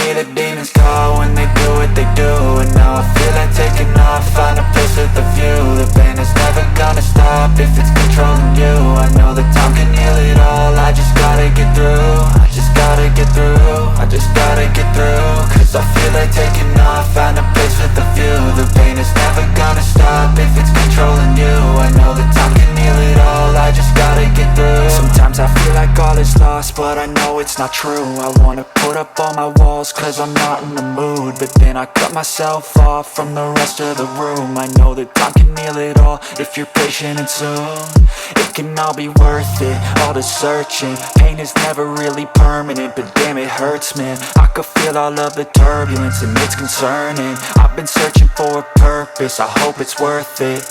hear the demons call when they do what they do. And now I feel like taking off, find a place with a view. The pain is never gonna stop if it's controlling you. I know that time can heal it all, I just gotta get through. I just gotta get through, I just gotta get through. Cause I feel like taking off, find a place with a view. The pain is never gonna stop if it's controlling you. I know that time can heal it all, I just gotta get through. Sometimes I feel like all is lost, but I know it's not true. I wanna put up all my walls cause I'm not in the mood, but then I cut myself off from the rest of the room. I know that time can heal it all if you're patient and soon it can all be worth it, all the searching. Pain is never really permanent, but damn it hurts, man. I could feel all of the turbulence and it's concerning. I've been searching for a purpose, I hope it's worth it.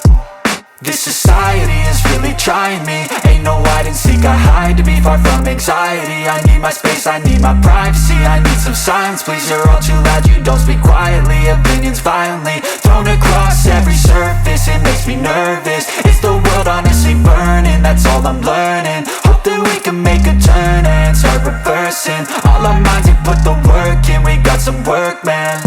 This society is really trying me. Ain't no hide and seek, I hide to be far from anxiety. I need my space, I need my privacy. I need some silence, please, you're all too loud. You don't speak quietly, opinions violently thrown across every surface. It makes me nervous, it's the world honestly burning. That's all I'm learning, hope that we can make a turn and start reversing. All our minds, we put the work in, we got some work, man.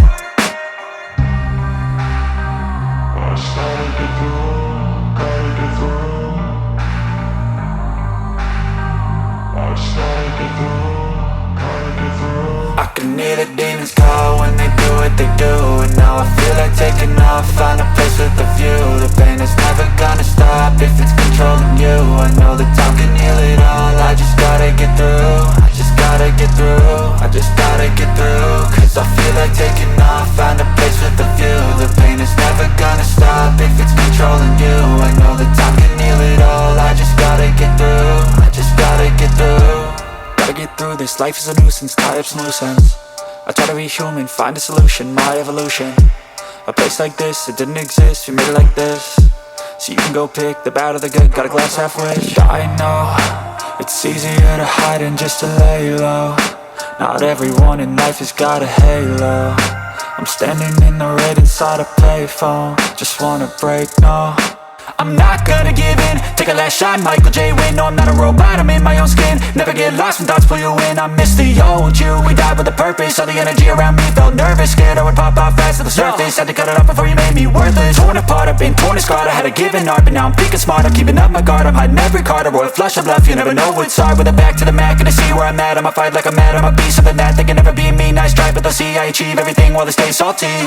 I can hear the demons call when they do what they do. And now I feel like taking off, find a place with a view. The pain is never gonna stop if it's controlling you. I know that time can heal it all, I just gotta get through. I just gotta get through, I just gotta get through. Cause I feel like taking off, find a place with a view. The pain is never gonna stop if it's controlling you. I know that time can heal it all, I just gotta get through. I just gotta get through. Gotta get through this, life is a nuisance, tie up some loose ends. I try to be human, find a solution, my evolution. A place like this, it didn't exist, we made it like this. So you can go pick the bad or the good, got a glass halfway. I know, it's easier to hide than just to lay low. Not everyone in life has got a halo. I'm standing in the red inside a payphone, just wanna break, no. I'm not gonna give in, take a last shot, Michael J. Win. No, I'm not a robot, I'm in my own skin. Never get lost when thoughts pull you in. I miss the old you, we died with a purpose. All the energy around me felt nervous, scared I would pop off fast to the surface. Had to cut it off before you made me worthless. Torn apart, I've been torn and scarred. I had a given art, but now I'm thinking smart. I'm keeping up my guard, I'm hiding every card. A royal flush of love, you never know what's hard. With a back to the mat, gonna see where I'm at. I'ma fight like I'm mad, I'ma be something that they can never be me. Nice try, but they'll see I achieve everything while they stay salty.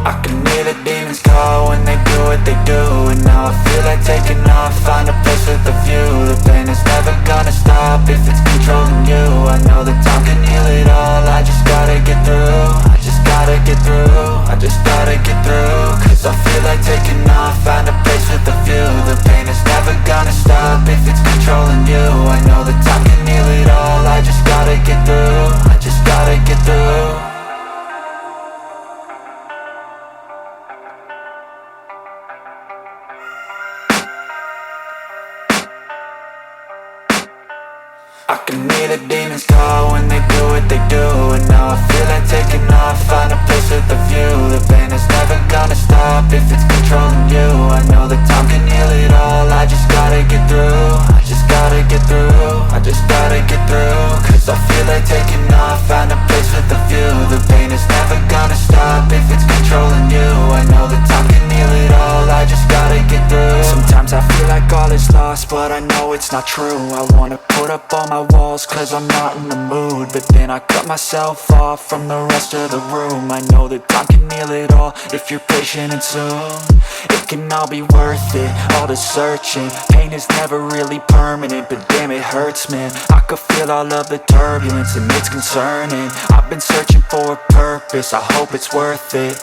I can hear the demons call when they do what they do. And now I feel like taking off, find a place with a view. The pain is never gonna stop if it's controlling you. I know that time can heal it all, I just gotta get through. I just gotta get through, I just gotta get through. Cause I feel like taking off, find a place with a view. The pain is never gonna stop if it's controlling you. I know that time can heal it all, I just gotta get through. I just gotta get through. I can hear the demons call when they do what they do. And now I feel like taking off, find a place with a view. The pain is never gonna stop if it's controlling you. I know that time can heal it all, I just gotta get through. I just gotta get through, I just gotta get through. Cause I feel like taking off, find a place with a view. The pain is never gonna stop if it's controlling you. I know that time can heal it all, I just gotta get through. Sometimes I feel like all is lost, but I know it's not true. I wanna put up all my walls cause I'm not in the mood, but then I cut myself off from the rest of the room. I know that time can heal it all if you're patient and soon it can all be worth it, all the searching. Pain is never really permanent, but damn it hurts, man. I could feel all of the turbulence and it's concerning. I've been searching for a purpose, I hope it's worth it.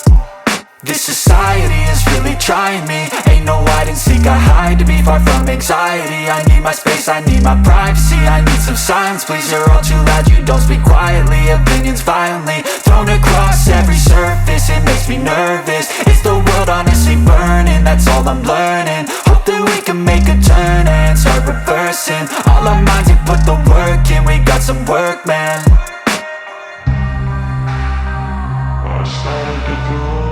This society is really trying me. Ain't no hide and seek, I hide to be far from anxiety. I need my space, I need my privacy. I need some silence, please, you're all too loud. You don't speak quietly, opinions violently thrown across every surface. It makes me nervous, it's the world honestly burning. That's all I'm learning, hope that we can make a turn and start reversing. All our minds, we put the work in, we got some work, man. I started to do